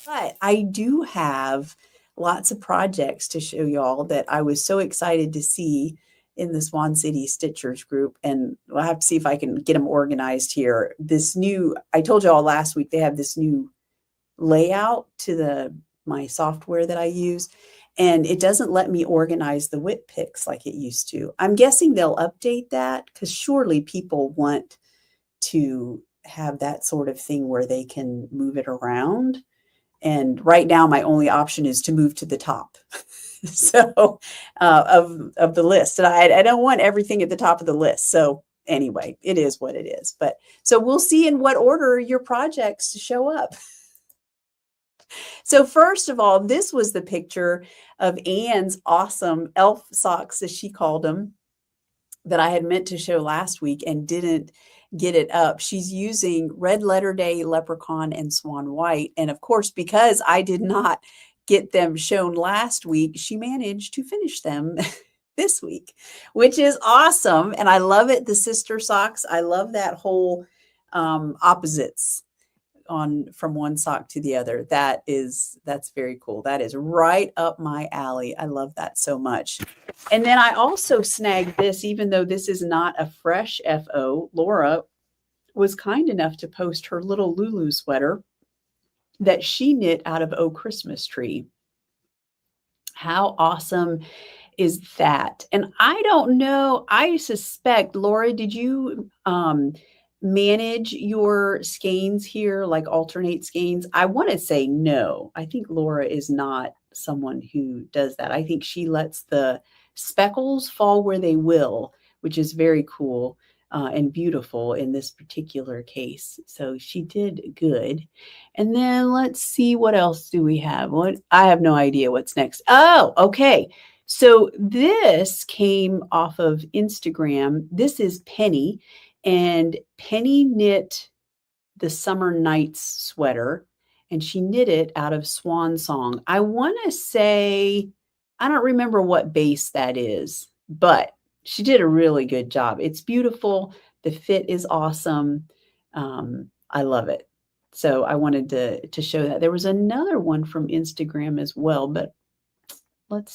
But I do have lots of projects to show y'all that I was so excited to see in the Swan City Stitchers group. And I'll have to see if I can get them organized here. This new, I told y'all last week, they have this new layout to my software that I use, and it doesn't let me organize the whip picks like it used to. I'm guessing they'll update that because surely people want to have that sort of thing where they can move it around. And right now, my only option is to move to the top. So of the list, and I don't want everything at the top of the list. So anyway, it is what it is. But so we'll see in what order your projects show up. So first of all, this was the picture of Anne's awesome elf socks, as she called them, that I had meant to show last week and didn't get it up. She's using Red Letter Day, Leprechaun, and Swan White. And of course, because I did not get them shown last week, she managed to finish them this week, which is awesome. And I love it. The sister socks. I love that whole opposites on from one sock to the other. That's very cool. That is right up my alley. I love that so much. And then I also snagged this, even though this is not a fresh FO. Laura was kind enough to post her little Lulu sweater that she knit out of Oh Christmas Tree. How awesome is that? And I don't know, I suspect, Laura, did you manage your skeins here, like alternate skeins? I want to say no. I think Laura is not someone who does that. I think she lets the speckles fall where they will, which is very cool and beautiful in this particular case. So she did good. And then let's see, what else do we have? What, I have no idea what's next. Oh, okay. So this came off of Instagram. This is Penny, and Penny knit the Summer Nights sweater, and she knit it out of Swan Song. I want to say, I don't remember what base that is, but she did a really good job. It's beautiful. The fit is awesome. I love it. So I wanted to show that. There was another one from Instagram as well, but let's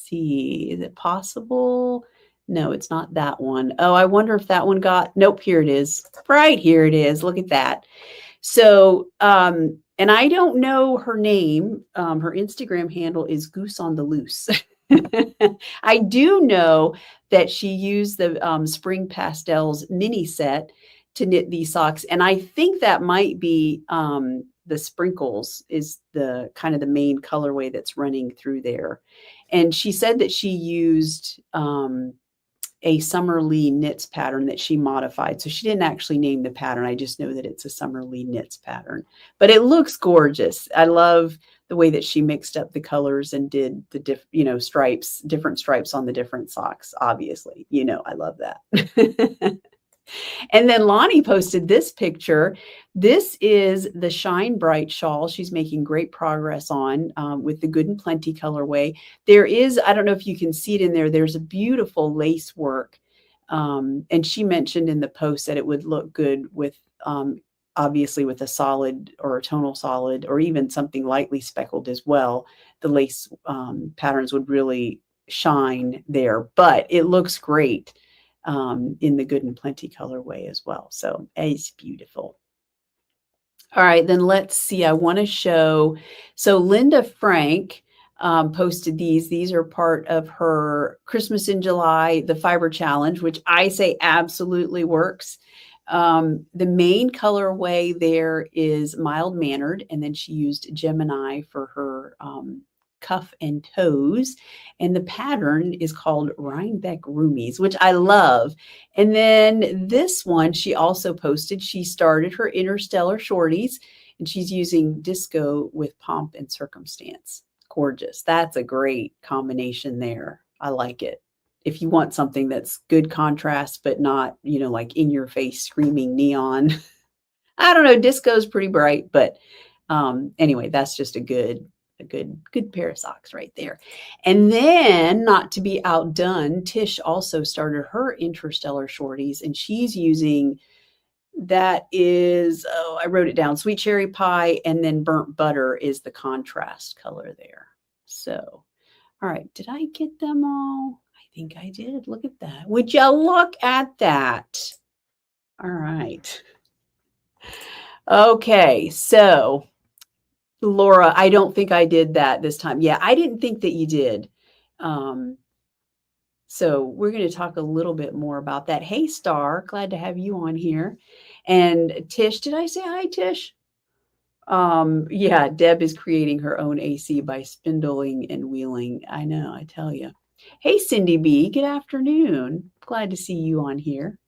see. Is it possible? No, it's not that one. Oh, I wonder if that one got, nope, here it is. Right here it is. Look at that. So, and I don't know her name. Her Instagram handle is Goose on the Loose. I do know that she used the Spring Pastels mini set to knit these socks. And I think that might be the sprinkles is the kind of the main colorway that's running through there. And she said that she used a Summer Lee knits pattern that she modified. So she didn't actually name the pattern. I just know that it's a Summer Lee knits pattern, but it looks gorgeous. I love the way that she mixed up the colors and did the different stripes on the different socks. Obviously, I love that. And then Lonnie posted this picture. This is the Shine Bright shawl she's making great progress on with the Good and Plenty colorway. There is, I don't know if you can see it in there, there's a beautiful lace work. And she mentioned in the post that it would look good with, obviously with a solid or a tonal solid, or even something lightly speckled as well. The lace patterns would really shine there, but it looks great in the Good and Plenty colorway as well. So it's beautiful. All right, then let's see. I want to show. So Linda Frank posted these. These are part of her Christmas in July, the fiber challenge, which I say absolutely works. The main colorway there is mild mannered, and then she used Gemini for her cuff and toes, and the pattern is called Rhinebeck Roomies, which I love. And then this one she also posted. She started her Interstellar Shorties, and she's using Disco with Pomp and Circumstance. Gorgeous. That's a great combination there. I like it. If you want something that's good contrast, but not, like in your face screaming neon. I don't know, disco's pretty bright, but anyway, that's just a good pair of socks right there. And then, not to be outdone, Tish also started her Interstellar Shorties, and she's using That is, oh, I wrote it down. Sweet cherry pie and then burnt butter is the contrast color there. So, all right, did I get them all? I think I did. Look at that. Would you look at that? All right. Okay, so Laura, I don't think I did that this time. Yeah, I didn't think that you did. Um, so we're going to talk a little bit more about that. Hey, Star, glad to have you on here. And Tish, did I say hi, Tish? Yeah, Deb is creating her own AC by spindling and wheeling. I know, I tell you. Hey, Cindy B, good afternoon. Glad to see you on here.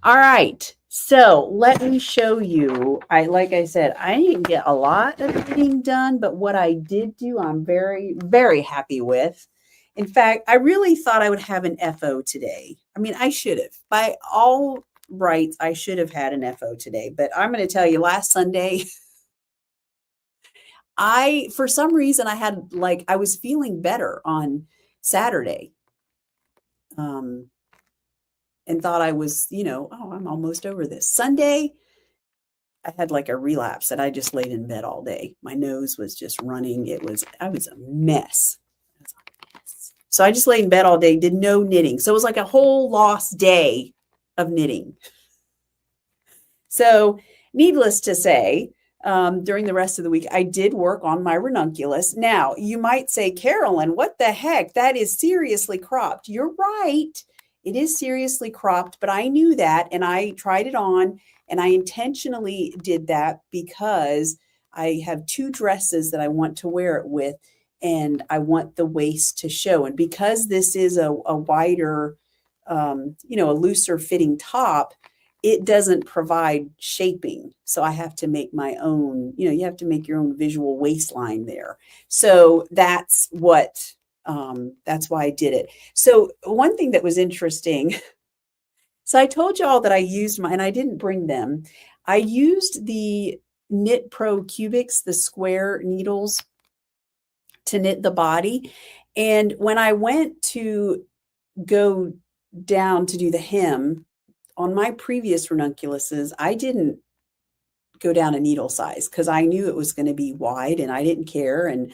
All right. So let me show you. Like I said, I didn't get a lot of reading done, but what I did do, I'm very, very happy with. In fact, I really thought I would have an FO today. I mean, I should have. By all rights, I should have had an FO today. But I'm going to tell you, last Sunday, for some reason, I was feeling better on Saturday. And thought I was, oh, I'm almost over this. Sunday, I had like a relapse that I just laid in bed all day. My nose was just running. I was a mess. So I just laid in bed all day, did no knitting. So it was like a whole lost day of knitting. So needless to say, during the rest of the week, I did work on my ranunculus. Now, you might say, Carolyn, what the heck? That is seriously cropped. You're right. It is seriously cropped, but I knew that and I tried it on, and I intentionally did that because I have two dresses that I want to wear it with, and I want the waist to show. And because this is a wider, a looser fitting top, it doesn't provide shaping. So I have to make my own, you have to make your own visual waistline there. So that's why I did it. So one thing that was interesting, so I told y'all that I used and I didn't bring them. I used the Knit Pro Cubics, the square needles to knit the body. And when I went to go down to do the hem, on my previous ranunculuses, I didn't go down a needle size because I knew it was going to be wide and I didn't care. And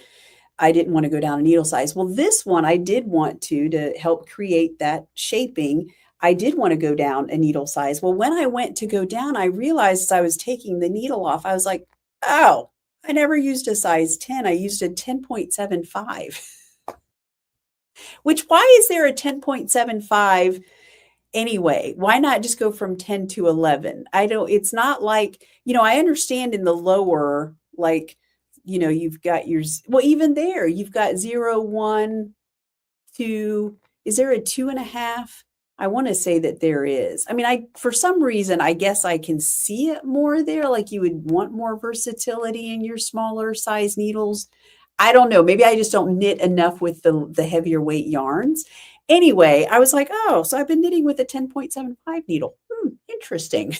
I didn't want to go down a needle size. Well, this one I did want to help create that shaping. I did want to go down a needle size. Well, when I went to go down, I realized as I was taking the needle off, I was like, oh, I never used a size 10. I used a 10.75. Which, why is there a 10.75 anyway? Why not just go from 10 to 11? It's not like, I understand in the lower, like, you've got even there, you've got 0, 1, 2. Is there a 2.5? I want to say that there is. I mean, for some reason, I guess I can see it more there. Like you would want more versatility in your smaller size needles. I don't know. Maybe I just don't knit enough with the heavier weight yarns. Anyway, I was like, oh, so I've been knitting with a 10.75 needle. Interesting.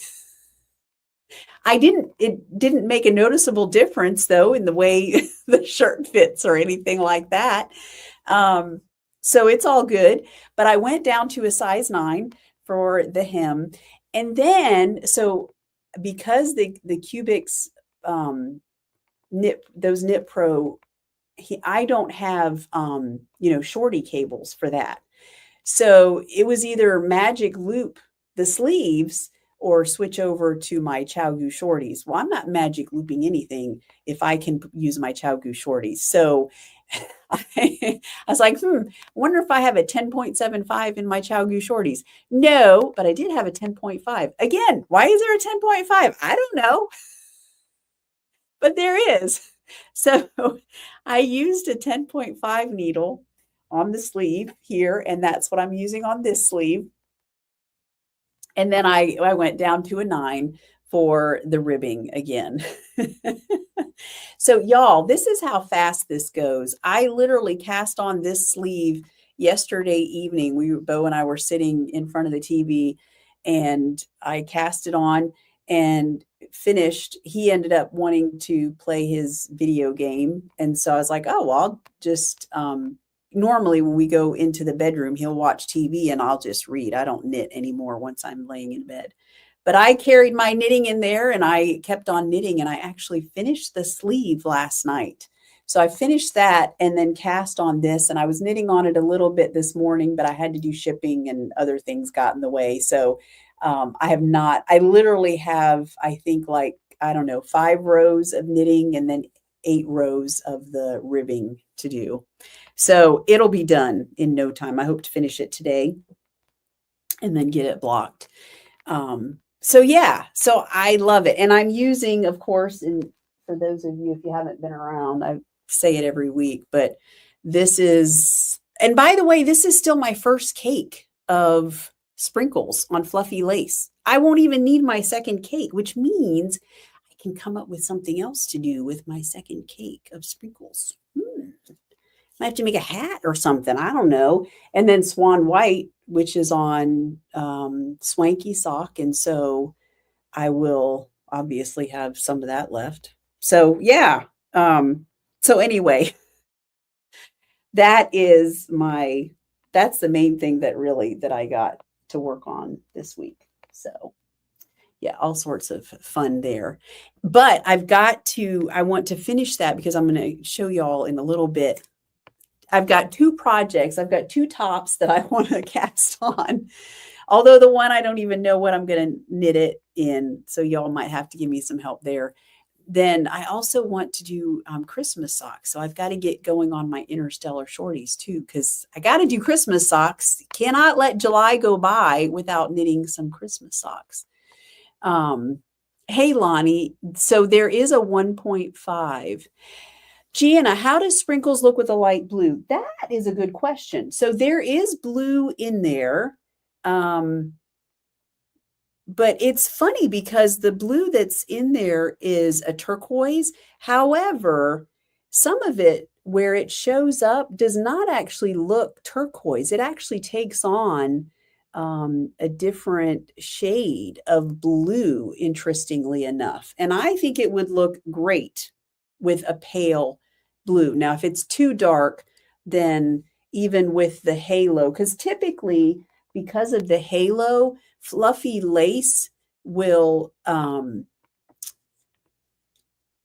It didn't make a noticeable difference though in the way the shirt fits or anything like that. So it's all good. But I went down to a size 9 for the hem. And then, so because the Cubics, Knit Pro, I don't have, shorty cables for that. So it was either magic loop the sleeves or switch over to my ChowGoo shorties. Well, I'm not magic looping anything if I can use my ChowGoo shorties. So I was like, wonder if I have a 10.75 in my ChowGoo shorties. No, but I did have a 10.5. Again, why is there a 10.5? I don't know. But there is. So I used a 10.5 needle on the sleeve here, and that's what I'm using on this sleeve. And then I went down to a 9 for the ribbing again. So y'all, this is how fast this goes. I literally cast on this sleeve yesterday evening. Bo and I were sitting in front of the TV, and I cast it on and finished. He ended up wanting to play his video game. And so I was like, oh, well, I'll just, normally when we go into the bedroom, he'll watch TV and I'll just read. I don't knit anymore once I'm laying in bed. But I carried my knitting in there and I kept on knitting, and I actually finished the sleeve last night. So I finished that and then cast on this, and I was knitting on it a little bit this morning, but I had to do shipping and other things got in the way. So I have not, I literally have, I think like, I don't know, 5 rows of knitting and then 8 rows of the ribbing to do. So it'll be done in no time. I hope to finish it today and then get it blocked. So yeah, so I love it. And I'm using, of course, and for those of you, if you haven't been around, I say it every week, but this is, and by the way, this is still my first cake of sprinkles on fluffy lace. I won't even need my second cake, which means I can come up with something else to do with my second cake of sprinkles. I have to make a hat or something. I don't know. And then Swan White, which is on Swanky Sock. And so I will obviously have some of that left. So yeah. So anyway, that's the main thing that I got to work on this week. So yeah, all sorts of fun there. But I want to finish that because I'm going to show y'all in a little bit. I've got 2 projects. I've got 2 tops that I want to cast on. Although the one I don't even know what I'm going to knit it in. So y'all might have to give me some help there. Then I also want to do Christmas socks. So I've got to get going on my Interstellar Shorties too, because I got to do Christmas socks. Cannot let July go by without knitting some Christmas socks. Hey, Lonnie. So there is a 1.5. Gianna, how does sprinkles look with a light blue? That is a good question. So there is blue in there. But it's funny because the blue that's in there is a turquoise. However, some of it where it shows up does not actually look turquoise. It actually takes on a different shade of blue, interestingly enough. And I think it would look great with a pale blue. Now, if it's too dark, then even with the halo, because typically, because of the halo, fluffy lace will,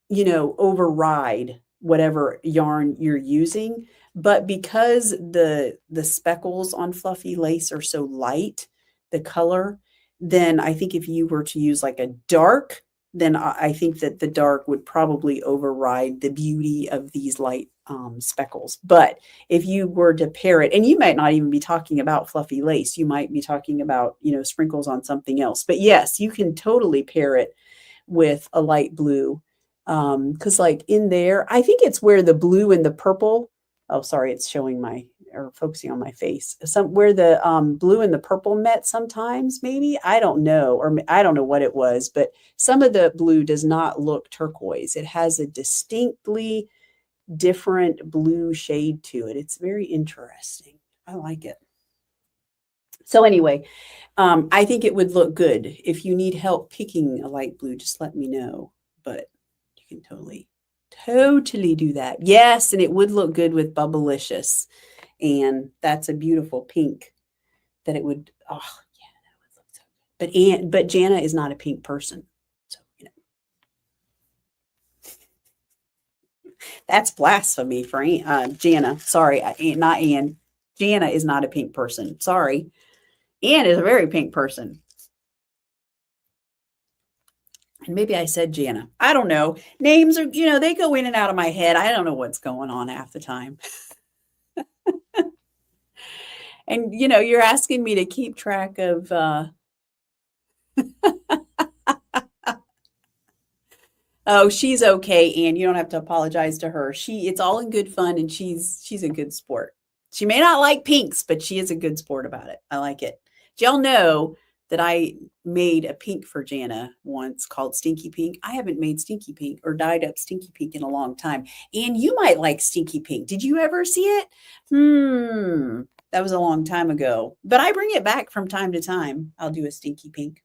override whatever yarn you're using. But because the speckles on fluffy lace are so light, the color, then I think if you were to use like a dark, then I think that the dark would probably override the beauty of these light speckles. But if you were to pair it, and you might not even be talking about fluffy lace, you might be talking about, sprinkles on something else. But yes, you can totally pair it with a light blue. Because like in there, I think it's where the blue and the purple, oh, sorry, it's focusing on my face. Where the blue and the purple met sometimes, maybe, I don't know, or I don't know what it was, but some of the blue does not look turquoise. It has a distinctly different blue shade to it. It's very interesting. I like it. So anyway, I think it would look good. If you need help picking a light blue, just let me know. But you can totally do that. Yes, and it would look good with Bubblicious. And that's a beautiful pink that it would, oh yeah, that would look so good. But Jana is not a pink person. So, that's blasphemy for Jana. Sorry, not Ann. Jana is not a pink person. Sorry. Ann is a very pink person. And maybe I said Jana. I don't know. Names are, they go in and out of my head. I don't know what's going on half the time. And, you're asking me to keep track of, oh, she's okay, Ann. You don't have to apologize to her. It's all in good fun, and she's a good sport. She may not like pinks, but she is a good sport about it. I like it. Do y'all know that I made a pink for Jana once called Stinky Pink? I haven't made Stinky Pink or dyed up Stinky Pink in a long time. And you might like Stinky Pink. Did you ever see it? That was a long time ago. But I bring it back from time to time. I'll do a Stinky Pink.